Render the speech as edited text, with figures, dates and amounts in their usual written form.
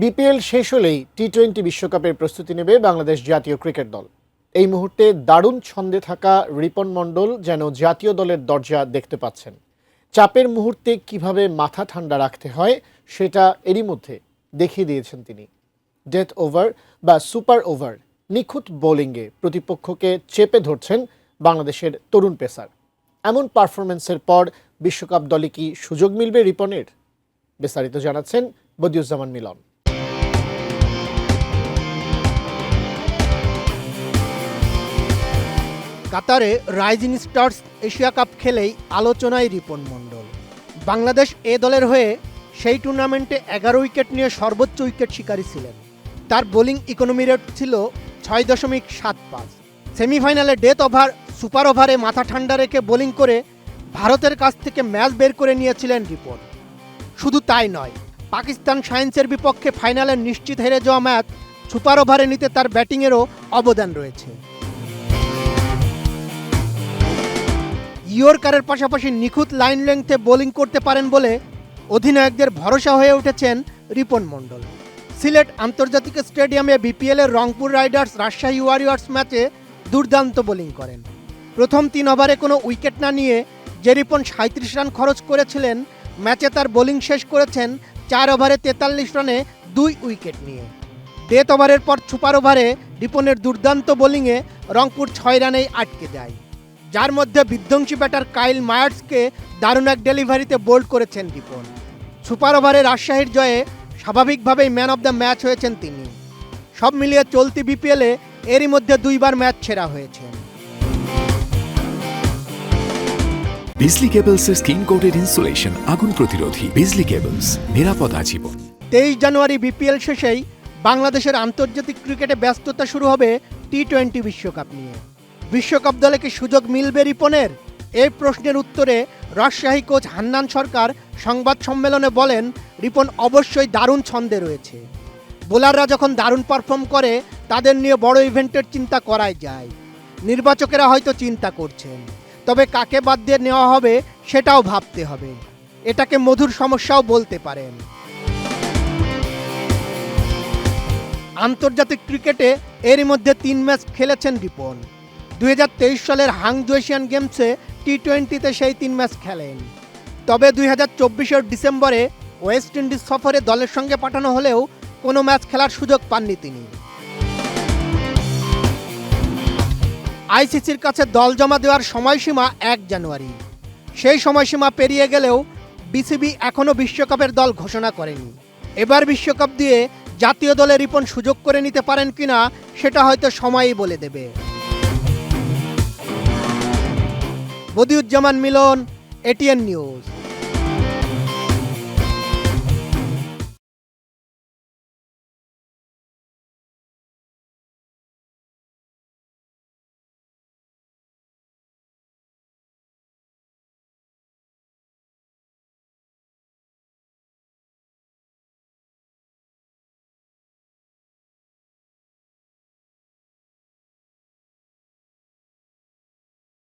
BPL শেষ হলেই টি-20 বিশ্বকাপের প্রস্তুতি নেবে বাংলাদেশ জাতীয় ক্রিকেট দল। এই মুহূর্তে দারুণ ছন্দে থাকা রিপন মণ্ডল যেন জাতীয় দলের দরজা দেখতে পাচ্ছেন। চাপের মুহূর্তে কিভাবে মাথা ঠান্ডা রাখতে হয় সেটা এরই মধ্যে দেখিয়ে দিয়েছেন তিনি। ডেথ ওভার বা সুপার ওভার নিখুঁত বোলিংয়ে প্রতিপক্ষকে চেপে ধরছেন বাংলাদেশের তরুণ পেসার। এমন পারফরমেন্সের পর বিশ্বকাপ দলে কি সুযোগ মিলবে রিপনের? বিস্তারিত জানাচ্ছেন বদিউজ্জামান মিলন। কাতারে রাইজিং স্টার্স এশিয়া কাপ খেলেই আলোচনায় রিপন মণ্ডল। বাংলাদেশ এ দলের হয়ে সেই টুর্নামেন্টে 11 উইকেট নিয়ে সর্বোচ্চ উইকেট শিকারী ছিলেন। তার বোলিং ইকোনমি রেট ছিল 6.75। সেমিফাইনালে ডেথ ওভার সুপার ওভারে মাথা ঠান্ডা রেখে বোলিং করে ভারতের কাছ থেকে ম্যাচ বের করে নিয়েছিলেন রিপন। শুধু তাই নয়, পাকিস্তান সায়েন্সের বিপক্ষে ফাইনালে নিশ্চিত হেরে যাওয়া ম্যাচ সুপার ওভারে নিতে তার ব্যাটিংয়েরও অবদান রয়েছে। ইয়র্কারের পাশাপাশি নিখুঁত লাইন লেংথে বোলিং করতে পারেন বলে অধিনায়কদের ভরসা হয়ে উঠেছেন রিপন মণ্ডল। সিলেট আন্তর্জাতিক স্টেডিয়ামে বিপিএলের রংপুর রাইডার্স রাজশাহী ওয়ারিয়র্স ম্যাচে দুর্দান্ত বোলিং করেন। প্রথম 3 ওভারে কোনো উইকেট না নিয়ে যে রিপন 37 রান খরচ করেছিলেন, ম্যাচে তার বোলিং শেষ করেছেন 4 ওভারে 43 রানে 2 উইকেট নিয়ে। ডেথ ওভারের পর সুপার ওভারে রিপনের দুর্দান্ত বোলিংয়ে রংপুর 6 রানেই আটকে যায়, যার মধ্যে বিধ্বংসী ব্যাটার কাইল মায়ার্সকে দারুণ এক ডেলিভারিতে বোল্ড করেছেন রিপন। সুপার ওভারে রাজশাহীর জয়ে স্বাভাবিকভাবেই ম্যান অব দ্য ম্যাচ হয়েছেন তিনি। সব মিলিয়ে চলতি বিপিএলে এরই মধ্যে 2 বার ম্যাচ সেরা হয়েছেন। বিজলি কেবলসের স্কিন কোটেড ইনসুলেশন আগুন প্রতিরোধী। বিজলি কেবলস, নিরাপদ আজীবন। 23 জানুয়ারি বিপিএল শেষেই বাংলাদেশের আন্তর্জাতিক ক্রিকেটে ব্যস্ততা শুরু হবে টি-20 বিশ্বকাপ নিয়ে। বিশ্বকাপ দলে কি সুযোগ মিলবে রিপনের? এই প্রশ্নের উত্তরে রাজশাহী কোচ হান্নান সরকার সংবাদ সম্মেলনে বলেন, রিপন অবশ্যই দারুণ ছন্দে রয়েছে। বোলাররা যখন দারুণ পারফর্ম করে তাদের নিয়ে বড় ইভেন্টের চিন্তা করাই যায়। নির্বাচকেরা হয়তো চিন্তা করছেন, তবে কাকে বাদ দিয়ে নেওয়া হবে সেটাও ভাবতে হবে। এটাকে মধুর সমস্যাও বলতে পারেন। আন্তর্জাতিক ক্রিকেটে এরই মধ্যে 3 ম্যাচ খেলেছেন রিপন। 2023 সালের হাংজো এশিয়ান গেমসে টি-20তে সেই 3 ম্যাচ খেলেন। তবে 2024 ডিসেম্বরে ওয়েস্ট ইন্ডিজ সফরে দলের সঙ্গে পাঠানো হলেও কোনো ম্যাচ খেলার সুযোগ পাননি তিনি। আইসিসির কাছে দল জমা দেওয়ার সময়সীমা 1 জানুয়ারি। সেই সময়সীমা পেরিয়ে গেলেও বিসিবি এখনও বিশ্বকাপের দল ঘোষণা করেনি। এবার বিশ্বকাপ দিয়ে জাতীয় দলে রিপন সুযোগ করে নিতে পারেন কিনা সেটা হয়তো সময়ই বলে দেবে। বদিউজ্জামান মিলন, এটিএন নিউজ।